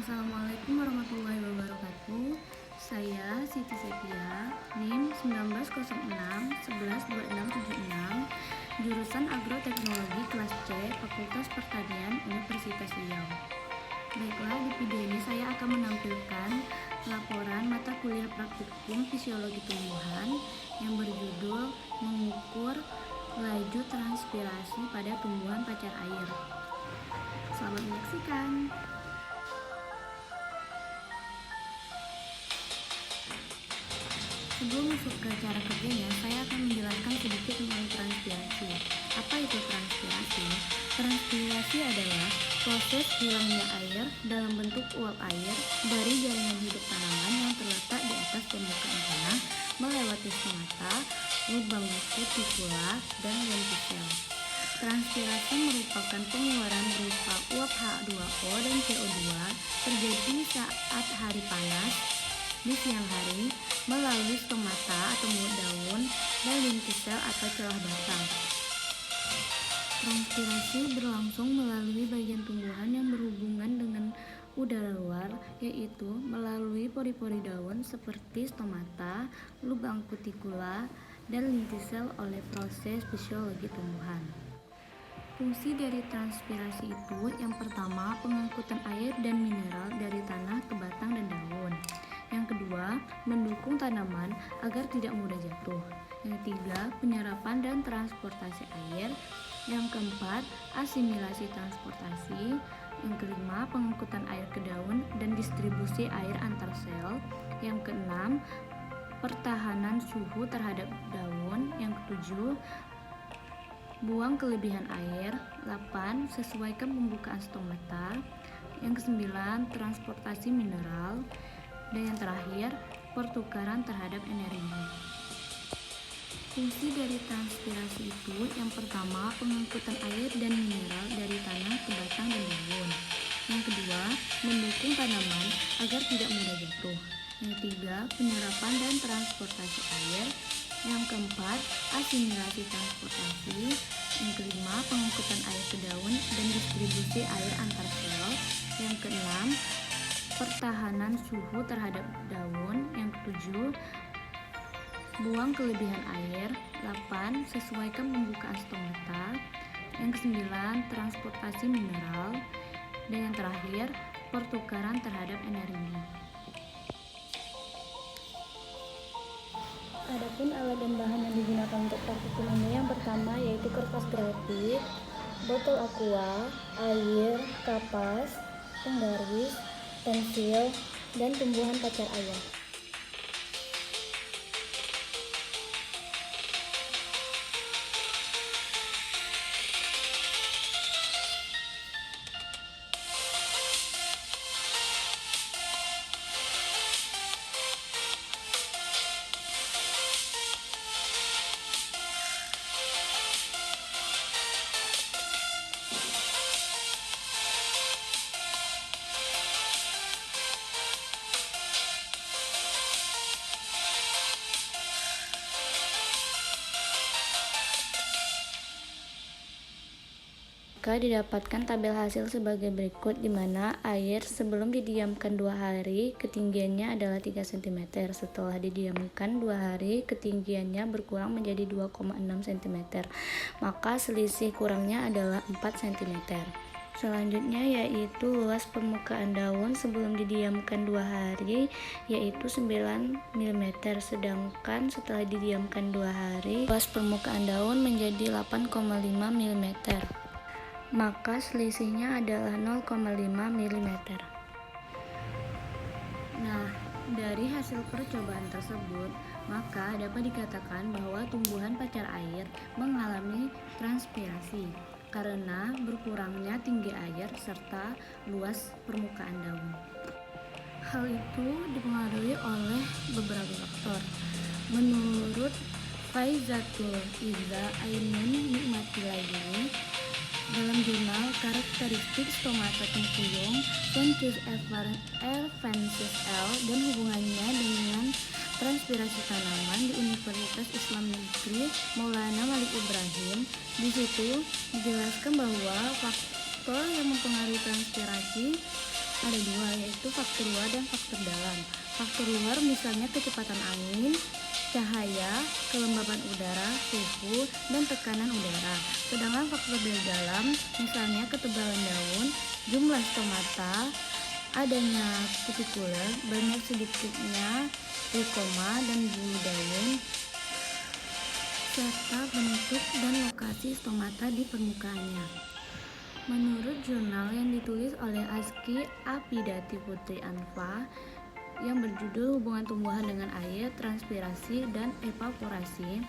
Assalamualaikum warahmatullahi wabarakatuh. Saya Siti Sepia, NIM 1906 112676, jurusan Agroteknologi kelas C, Fakultas Pertanian, Universitas Riau. Baiklah, di video ini saya akan menampilkan laporan mata kuliah praktikum fisiologi tumbuhan yang berjudul mengukur laju transpirasi pada tumbuhan pacar air. Selamat menyaksikan. Sebelum masuk ke cara kerjanya, saya akan menjelaskan sedikit tentang transpirasi. Apa itu transpirasi? Transpirasi adalah proses hilangnya air dalam bentuk uap air dari jaringan hidup tanaman yang terletak di atas permukaan tanah melewati stomata, lubang cuticula, dan lenticel. Transpirasi merupakan pengeluaran berupa uap H2O dan CO2 terjadi saat hari panas di siang hari melalui stomata atau mulut daun dan lenticel atau celah batang. Transpirasi berlangsung melalui bagian tumbuhan yang berhubungan dengan udara luar, yaitu melalui pori-pori daun seperti stomata, lubang cuticula, dan lenticel oleh proses fisiologi tumbuhan. Fungsi dari transpirasi itu yang pertama, pengangkutan air dan mineral dari tanah ke batang dan daun. Yang kedua, mendukung tanaman agar tidak mudah jatuh. Yang ketiga, penyerapan dan transportasi air. Yang keempat, asimilasi transportasi. Yang kelima, pengangkutan air ke daun dan distribusi air antar sel. Yang keenam, pertahanan suhu terhadap daun. Yang ketujuh, buang kelebihan air. 8. Sesuaikan pembukaan stomata. Yang kesembilan, transportasi mineral. Dan yang terakhir, pertukaran terhadap energi. Fungsi dari transpirasi itu yang pertama, pengangkutan air dan mineral dari tanah ke batang dan daun. Yang kedua, mendukung tanaman agar tidak mudah jatuh. Yang ketiga, penyerapan dan transportasi air. Yang keempat, asimilasi transportasi. Yang kelima, pengangkutan air ke daun dan distribusi air antar sel. Yang keenam, pertahanan suhu terhadap daun. Yang ketujuh, buang kelebihan air. 8. Sesuaikan pembukaan stomata. Yang kesembilan, transportasi mineral. Dan yang terakhir, pertukaran terhadap energi. Adapun alat dan bahan yang digunakan untuk praktikum ini yang pertama yaitu kertas grafit, botol aqua, air, kapas, penggaris, pensil, dan tumbuhan pacar air. Maka didapatkan tabel hasil sebagai berikut, di mana air sebelum didiamkan 2 hari ketinggiannya adalah 3 cm. Setelah didiamkan 2 hari ketinggiannya berkurang menjadi 2,6 cm. Maka selisih kurangnya adalah 4 cm. Selanjutnya yaitu luas permukaan daun sebelum didiamkan 2 hari yaitu 9 mm, sedangkan setelah didiamkan 2 hari luas permukaan daun menjadi 8,5 mm. Maka selisihnya adalah 0,5 mm. Nah, dari hasil percobaan tersebut, maka dapat dikatakan bahwa tumbuhan pacar air mengalami transpirasi karena berkurangnya tinggi air serta luas permukaan daun. Hal itu dipengaruhi oleh beberapa faktor. Menurut Faizatul Izza Ainun Nikmatilaini dalam jurnal Karakteristik Stomata Tempuyung, Foncius Evansis L. dan hubungannya dengan transpirasi tanaman di Universitas Islam Negeri Maulana Malik Ibrahim, di situ dijelaskan bahwa faktor yang mempengaruhi transpirasi Ada dua, yaitu faktor luar dan faktor dalam. Faktor luar misalnya kecepatan angin, cahaya, kelembaban udara, suhu, dan tekanan udara. Sedangkan faktor dari dalam misalnya ketebalan daun, jumlah stomata, adanya kutikuler, banyak sedikitnya trikoma dan bulu daun, serta bentuk dan lokasi stomata di permukaannya. Menurut jurnal yang ditulis oleh Azki Apidati Putri Anfa yang berjudul Hubungan Tumbuhan dengan Air, Transpirasi dan Evaporasi,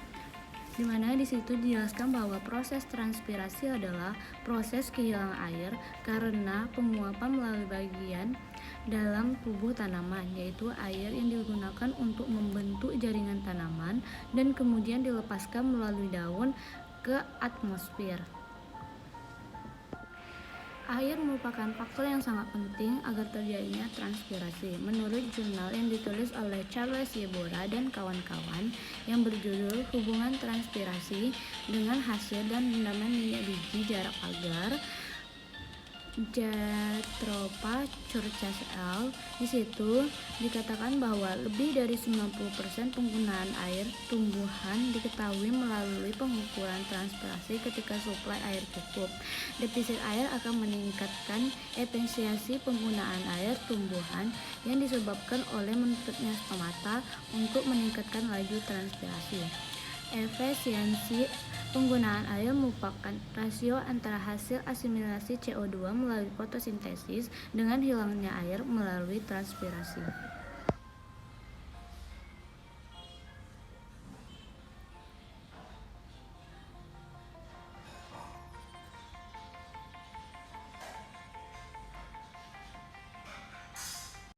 di mana di situ dijelaskan bahwa proses transpirasi adalah proses kehilangan air karena penguapan melalui bagian dalam tubuh tanaman, yaitu air yang digunakan untuk membentuk jaringan tanaman dan kemudian dilepaskan melalui daun ke atmosfer. Air merupakan faktor yang sangat penting agar terjadinya transpirasi. Menurut jurnal yang ditulis oleh Charles Yebora dan kawan-kawan yang berjudul Hubungan Transpirasi dengan Hasil dan Rendaman Minyak Biji Jarak Pagar, Jatropha Churches L. Di situ dikatakan bahwa lebih dari 90% penggunaan air tumbuhan diketahui melalui pengukuran transpirasi ketika suplai air cukup. Defisit air akan meningkatkan efisiensi penggunaan air tumbuhan yang disebabkan oleh menutupnya stomata untuk meningkatkan laju transpirasi. Efisiensi penggunaan air merupakan rasio antara hasil asimilasi CO2 melalui fotosintesis dengan hilangnya air melalui transpirasi.